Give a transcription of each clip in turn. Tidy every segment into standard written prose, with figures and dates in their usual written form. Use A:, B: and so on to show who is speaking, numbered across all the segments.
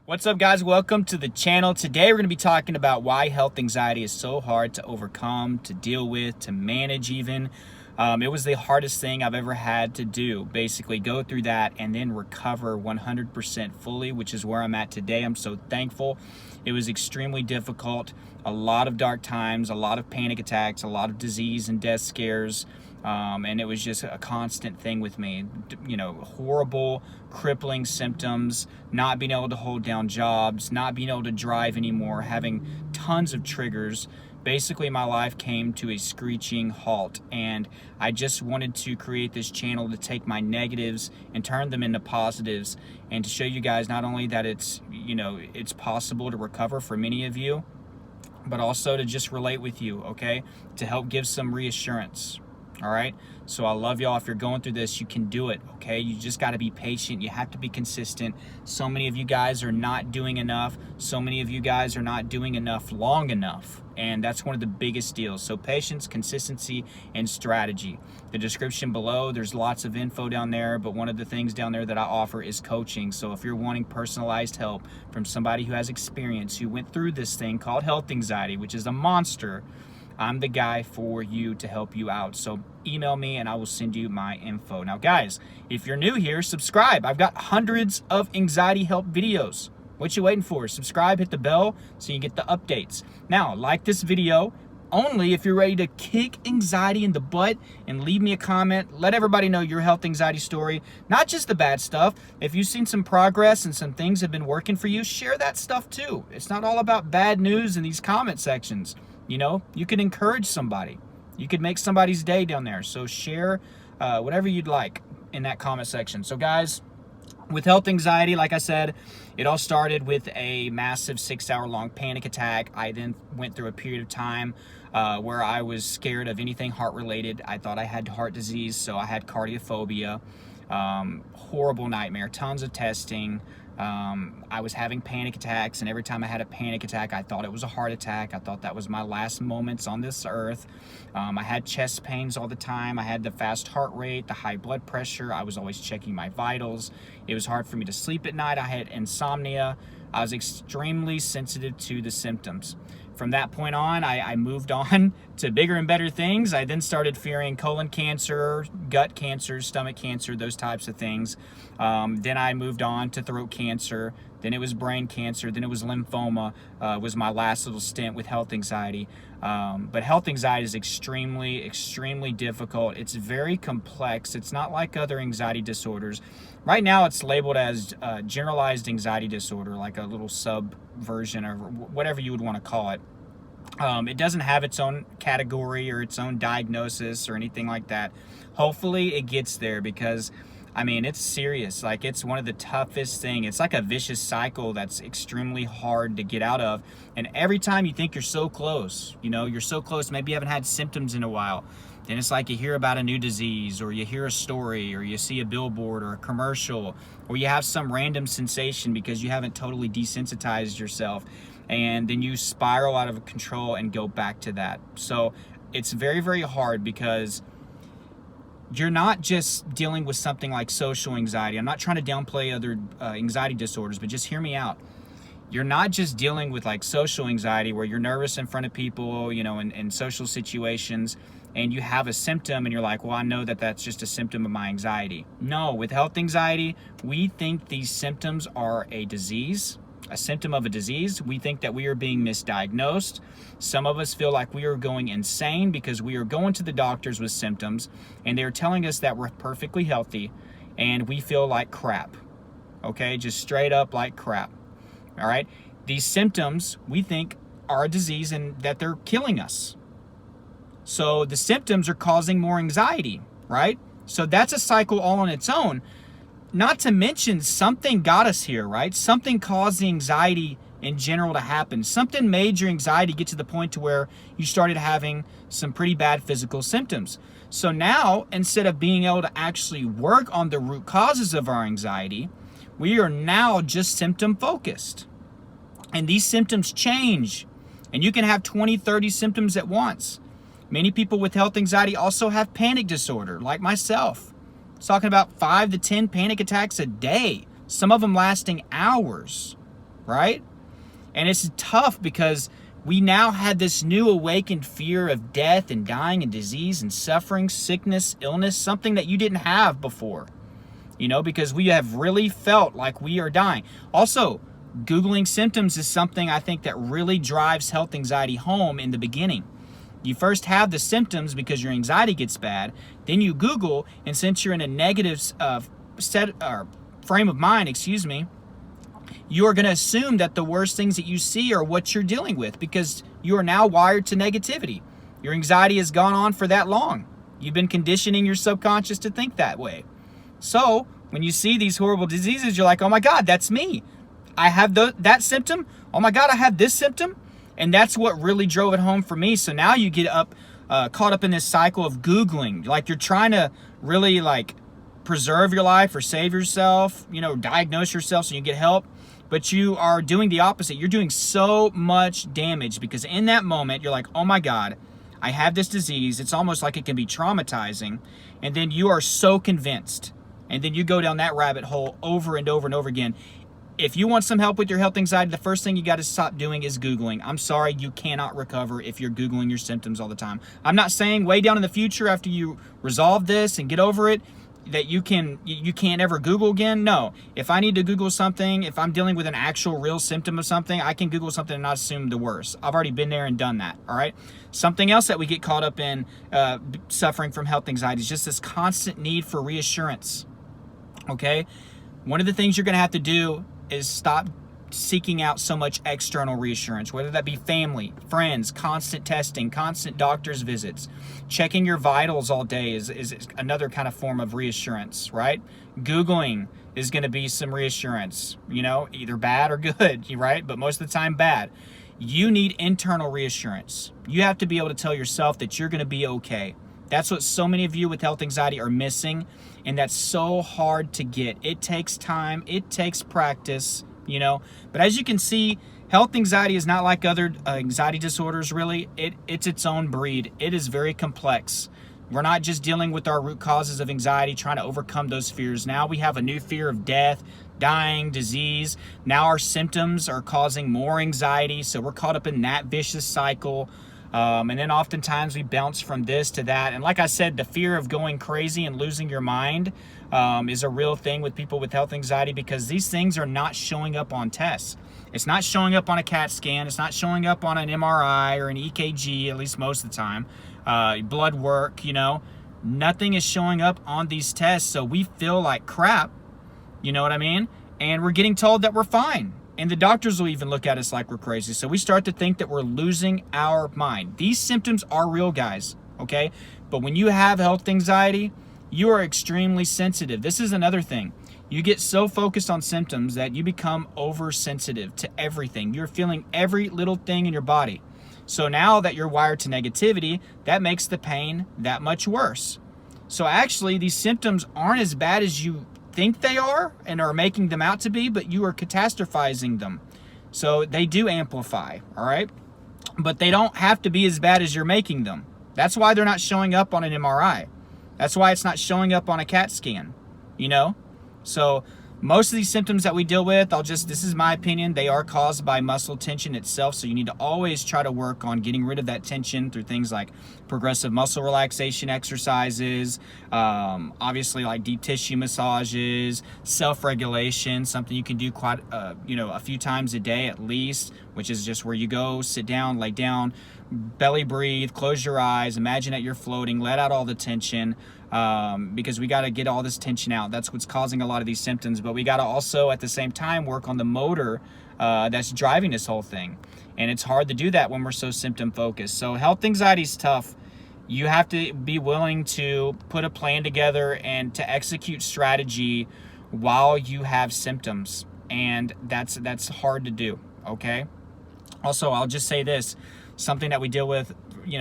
A: What's up, guys? Welcome to the channel. Today we're going to be talking about why health anxiety is so hard to overcome, to deal with, to manage even. It was the hardest thing I've ever had to do, basically go through that and then recover 100% fully, which is where I'm at today. I'm so thankful. It was extremely difficult, a lot of dark times, a lot of panic attacks, a lot of disease and death scares. And it was just a constant thing with me, horrible, crippling symptoms, not being able to hold down jobs, not being able to drive anymore, having tons of triggers. Basically, my life came to a screeching halt, and I just wanted to create this channel to take my negatives and turn them into positives, and to show you guys not only that it's possible to recover for many of you, but also to just relate with you, okay? To help give some reassurance. All right, so I love y'all. If you're going through this, you can do it, okay? You just got to be patient. You have to be consistent. So many of you guys are not doing enough. So many of you guys are not doing enough long enough, and that's one of the biggest deals. So patience, consistency, and strategy. The description below, there's lots of info down there, but one of the things down there that I offer is coaching. So if you're wanting personalized help from somebody who has experience, who went through this thing called health anxiety, which is a monster, I'm the guy for you to help you out. So email me and I will send you my info. Now, guys, if you're new here, subscribe. I've got hundreds of anxiety help videos. What you waiting for? Subscribe, hit the bell so you get the updates. Now, like this video only if you're ready to kick anxiety in the butt, and leave me a comment. Let everybody know your health anxiety story, not just the bad stuff. If you've seen some progress and some things have been working for you, share that stuff too. It's not all about bad news in these comment sections. You can encourage somebody. You could make somebody's day down there. So share whatever you'd like in that comment section. So guys, with health anxiety, like I said, it all started with a massive 6-hour-long panic attack. I then went through a period of time where I was scared of anything heart-related. I thought I had heart disease, so I had cardiophobia. Horrible nightmare, tons of testing. I was having panic attacks, and every time I had a panic attack, I thought it was a heart attack. I thought that was my last moments on this earth. I had chest pains all the time. I had the fast heart rate, the high blood pressure. I was always checking my vitals. It was hard for me to sleep at night. I had insomnia. I was extremely sensitive to the symptoms. From that point on, I moved on to bigger and better things. I then started fearing colon cancer, gut cancer, stomach cancer, those types of things. Then I moved on to throat cancer. Then it was brain cancer. Then it was lymphoma, was my last little stint with health anxiety. But health anxiety is extremely, extremely difficult. It's very complex. It's not like other anxiety disorders. Right now, it's labeled as generalized anxiety disorder, like a little subversion or whatever you would want to call it. It doesn't have its own category or its own diagnosis or anything like that. Hopefully it gets there, because it's serious. Like, it's one of the toughest things. It's like a vicious cycle that's extremely hard to get out of. And every time you think you're so close, you're so close, maybe you haven't had symptoms in a while, then it's like you hear about a new disease, or you hear a story, or you see a billboard or a commercial, or you have some random sensation because you haven't totally desensitized yourself. And then you spiral out of control and go back to that. So it's very, very hard, because you're not just dealing with something like social anxiety. I'm not trying to downplay other anxiety disorders, but just hear me out. You're not just dealing with like social anxiety where you're nervous in front of people, in social situations, and you have a symptom and you're like, well, I know that that's just a symptom of my anxiety. No, with health anxiety, we think these symptoms are a disease. A symptom of a disease. We think that we are being misdiagnosed. Some of us feel like we are going insane because we are going to the doctors with symptoms and they're telling us that we're perfectly healthy, and we feel like crap. Okay, just straight up like crap. All right, these symptoms we think are a disease and that they're killing us. So the symptoms are causing more anxiety, right? So that's a cycle all on its own. Not to mention, something got us here, right? Something caused the anxiety in general to happen. Something made your anxiety get to the point to where you started having some pretty bad physical symptoms. So now, instead of being able to actually work on the root causes of our anxiety, we are now just symptom focused. And these symptoms change. And you can have 20, 30 symptoms at once. Many people with health anxiety also have panic disorder, like myself. It's talking about 5 to 10 panic attacks a day, some of them lasting hours. right? And it's tough because we now had this new awakened fear of death and dying and disease and suffering, sickness, illness, something that you didn't have before, because we have really felt like we are dying. Also, Googling symptoms is something I think that really drives health anxiety home in the beginning. You first have the symptoms because your anxiety gets bad, then you Google, and since you're in a negative frame of mind, you are going to assume that the worst things that you see are what you're dealing with because you are now wired to negativity. Your anxiety has gone on for that long. You've been conditioning your subconscious to think that way. So when you see these horrible diseases, you're like, oh my God, that's me. I have that symptom. Oh my God, I have this symptom. And that's what really drove it home for me. So now you get caught up in this cycle of Googling. Like you're trying to really preserve your life or save yourself, diagnose yourself so you get help. But you are doing the opposite. You're doing so much damage because in that moment, you're like, oh my God, I have this disease. It's almost like it can be traumatizing. And then you are so convinced. And then you go down that rabbit hole over and over and over again. If you want some help with your health anxiety, the first thing you got to stop doing is Googling. I'm sorry, you cannot recover if you're Googling your symptoms all the time. I'm not saying way down in the future after you resolve this and get over it that you can't ever Google again. No. If I need to Google something, if I'm dealing with an actual real symptom of something, I can Google something and not assume the worst. I've already been there and done that, all right? Something else that we get caught up in suffering from health anxiety is just this constant need for reassurance, okay? One of the things you're going to have to do is stop seeking out so much external reassurance, whether that be family, friends, constant testing, constant doctor's visits. Checking your vitals all day is another kind of form of reassurance, right? Googling is going to be some reassurance, either bad or good, right? But most of the time bad. You need internal reassurance. You have to be able to tell yourself that you're going to be okay. That's what so many of you with health anxiety are missing, and that's so hard to get. It takes time, it takes practice, But as you can see, health anxiety is not like other anxiety disorders, really. It's its own breed. It is very complex. We're not just dealing with our root causes of anxiety, trying to overcome those fears. Now we have a new fear of death, dying, disease. Now our symptoms are causing more anxiety, so we're caught up in that vicious cycle. And then oftentimes we bounce from this to that. And like I said, the fear of going crazy and losing your mind is a real thing with people with health anxiety because these things are not showing up on tests. It's not showing up on a CAT scan. It's not showing up on an MRI or an EKG, at least most of the time. Blood work, nothing is showing up on these tests. So we feel like crap, you know what I mean? And we're getting told that we're fine. And the doctors will even look at us like we're crazy. So we start to think that we're losing our mind. These symptoms are real, guys, okay? But when you have health anxiety, you are extremely sensitive. This is another thing. You get so focused on symptoms that you become oversensitive to everything. You're feeling every little thing in your body. So now that you're wired to negativity, that makes the pain that much worse. So actually, these symptoms aren't as bad as you think they are and are making them out to be, but you are catastrophizing them. So they do amplify, all right? But they don't have to be as bad as you're making them. That's why they're not showing up on an MRI. That's why it's not showing up on a CAT scan, So most of these symptoms that we deal with, this is my opinion, they are caused by muscle tension itself. So you need to always try to work on getting rid of that tension through things like progressive muscle relaxation exercises, obviously like deep tissue massages, self-regulation, something you can do quite, a few times a day at least, which is just where you go, sit down, lay down, belly breathe, close your eyes, imagine that you're floating, let out all the tension. Because we got to get all this tension out. That's what's causing a lot of these symptoms. But we got to also at the same time work on the motor that's driving this whole thing. And it's hard to do that when we're so symptom focused. So health anxiety is tough. You have to be willing to put a plan together and to execute strategy while you have symptoms. And that's hard to do, okay? Also, I'll just say this, something that we deal with,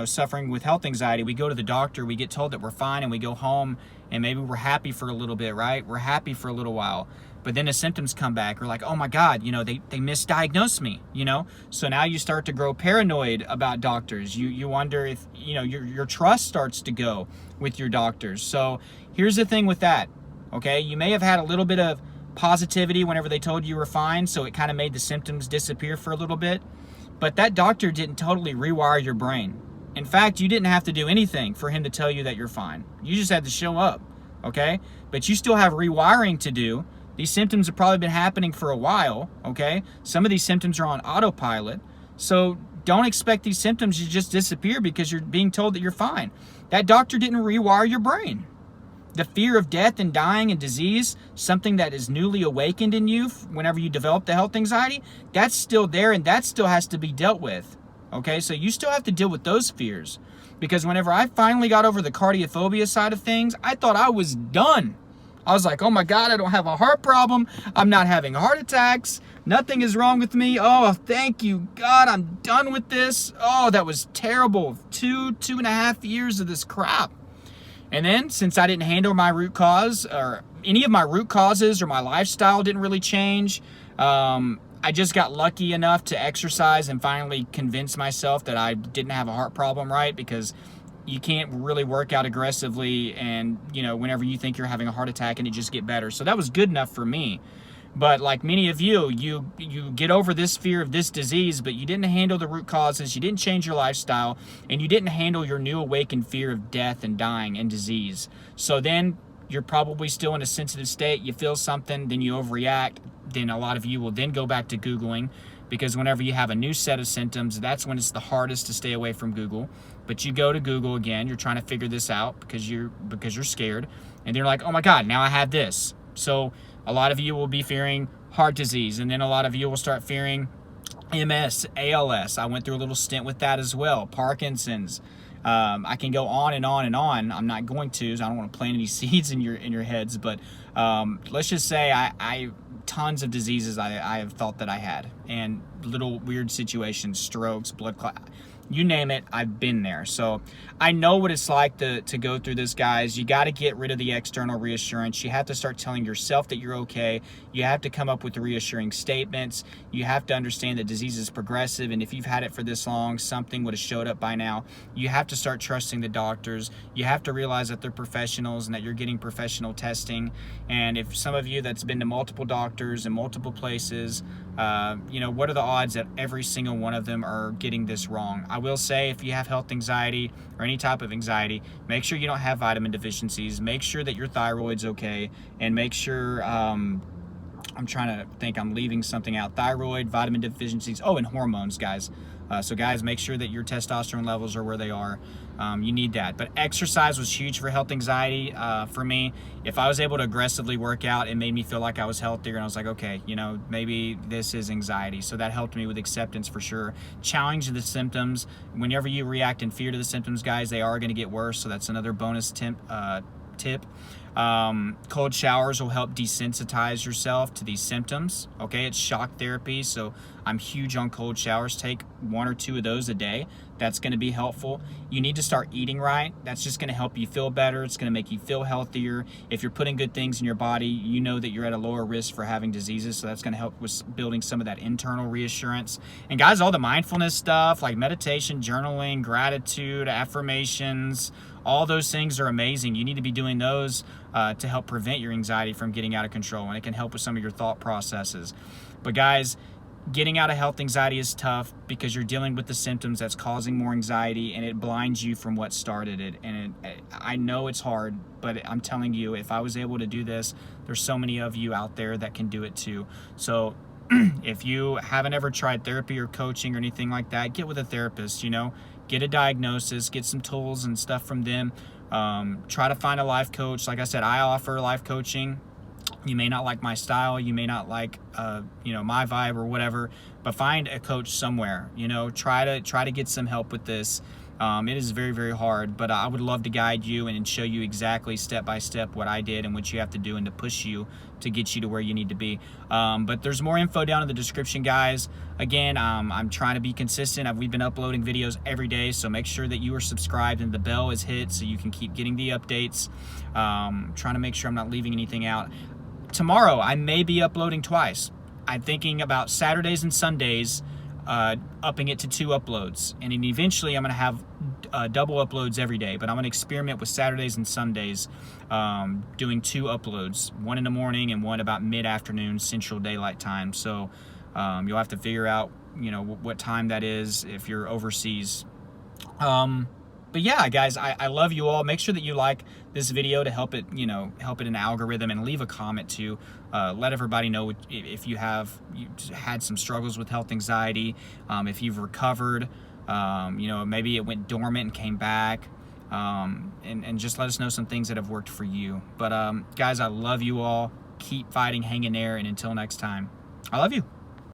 A: suffering with health anxiety, we go to the doctor, we get told that we're fine, and we go home and maybe we're happy for a little bit, right? We're happy for a little while, but then the symptoms come back. We're like, oh my God, they misdiagnosed me, So now you start to grow paranoid about doctors. You wonder if, your trust starts to go with your doctors. So here's the thing with that, okay? You may have had a little bit of positivity whenever they told you were fine, so it kind of made the symptoms disappear for a little bit. But that doctor didn't totally rewire your brain. In fact, you didn't have to do anything for him to tell you that you're fine. You just had to show up, okay? But you still have rewiring to do. These symptoms have probably been happening for a while, okay? Some of these symptoms are on autopilot. So don't expect these symptoms to just disappear because you're being told that you're fine. That doctor didn't rewire your brain. The fear of death and dying and disease, something that is newly awakened in you whenever you develop the health anxiety, that's still there, and that still has to be dealt with. Okay, so you still have to deal with those fears. Because whenever I finally got over the cardiophobia side of things, I thought I was done. I was like, oh my God, I don't have a heart problem. I'm not having heart attacks. Nothing is wrong with me. Oh, thank you, God, I'm done with this. Oh, that was terrible. 2.5 years of this crap. And then, since I didn't handle my root cause, or any of my root causes, or my lifestyle didn't really change, I just got lucky enough to exercise and finally convince myself that I didn't have a heart problem, right? Because you can't really work out aggressively and, whenever you think you're having a heart attack and it just get better. So that was good enough for me. But like many of you get over this fear of this disease, but you didn't handle the root causes, you didn't change your lifestyle, and you didn't handle your new awakened fear of death and dying and disease. So then you're probably still in a sensitive state, you feel something, then you overreact. Then a lot of you will then go back to Googling, because whenever you have a new set of symptoms, that's when it's the hardest to stay away from Google. But you go to Google again, you're trying to figure this out because you're scared, and they're like, oh my God, now I have this. So a lot of you will be fearing heart disease, and then a lot of you will start fearing MS, ALS. I went through a little stint with that as well. Parkinson's. I can go on and on and on. I'm not going to, so I don't want to plant any seeds in your heads. But let's just say I tons of diseases I have thought that I had, and little weird situations, strokes, blood clot. You name it, I've been there. So I know what it's like to go through this, guys. You got to get rid of the external reassurance. You have to start telling yourself that you're okay. You have to come up with the reassuring statements. You have to understand that disease is progressive, and if you've had it for this long, something would have showed up by now. You have to start trusting the doctors. You have to realize that they're professionals and that you're getting professional testing. And if some of you that's been to multiple doctors in multiple places, what are the odds that every single one of them are getting this wrong? I will say, if you have health anxiety or any type of anxiety, make sure you don't have vitamin deficiencies. Make sure that your thyroid's okay, and make sure, I'm trying to think, I'm leaving something out. Thyroid, vitamin deficiencies, and hormones, guys. So guys, make sure that your testosterone levels are where they are. You need that. But exercise was huge for health anxiety. For me, if I was able to aggressively work out, it made me feel like I was healthier, and I was like, okay, maybe this is anxiety. So that helped me with acceptance for sure. Challenge the symptoms. Whenever you react in fear to the symptoms, guys, they are going to get worse. So that's another bonus tip. Cold showers will help desensitize yourself to these symptoms. Okay, it's shock therapy, so I'm huge on cold showers. Take 1 or 2 of those a day. That's going to be helpful. You need to start eating right. That's just going to help you feel better. It's going to make you feel healthier. If you're putting good things in your body, you know that you're at a lower risk for having diseases, so that's going to help with building some of that internal reassurance. And guys, all the mindfulness stuff like meditation, journaling, gratitude, affirmations, all those things are amazing. You need to be doing those to help prevent your anxiety from getting out of control, and it can help with some of your thought processes. But guys, getting out of health anxiety is tough because you're dealing with the symptoms that's causing more anxiety, and it blinds you from what started it. And I know it's hard, but I'm telling you, if I was able to do this, there's so many of you out there that can do it too. So if you haven't ever tried therapy or coaching or anything like that, get with a therapist, get a diagnosis, get some tools and stuff from them. Try to find a life coach. Like I said, I offer life coaching. You may not like my style, you may not like my vibe or whatever, but find a coach somewhere. Try to get some help with this. It is very, very hard, but I would love to guide you and show you exactly step by step what I did and what you have to do, and to push you to get you to where you need to be. But there's more info down in the description, guys. Again, I'm trying to be consistent. We've been uploading videos every day, so make sure that you are subscribed and the bell is hit so you can keep getting the updates. Trying to make sure I'm not leaving anything out. Tomorrow, I may be uploading twice. I'm thinking about Saturdays and Sundays, upping it to 2 uploads. And then eventually I'm going to have double uploads every day, but I'm going to experiment with Saturdays and Sundays, doing 2 uploads, one in the morning and one about mid-afternoon Central Daylight Time. So you'll have to figure out, you know, what time that is if you're overseas. But yeah, guys, I love you all. Make sure that you like this video to help it, you know, help it in the algorithm, and leave a comment to let everybody know if you had some struggles with health anxiety, if you've recovered, you know, maybe it went dormant and came back, and just let us know some things that have worked for you. But guys, I love you all. Keep fighting, hang in there, and until next time, I love you.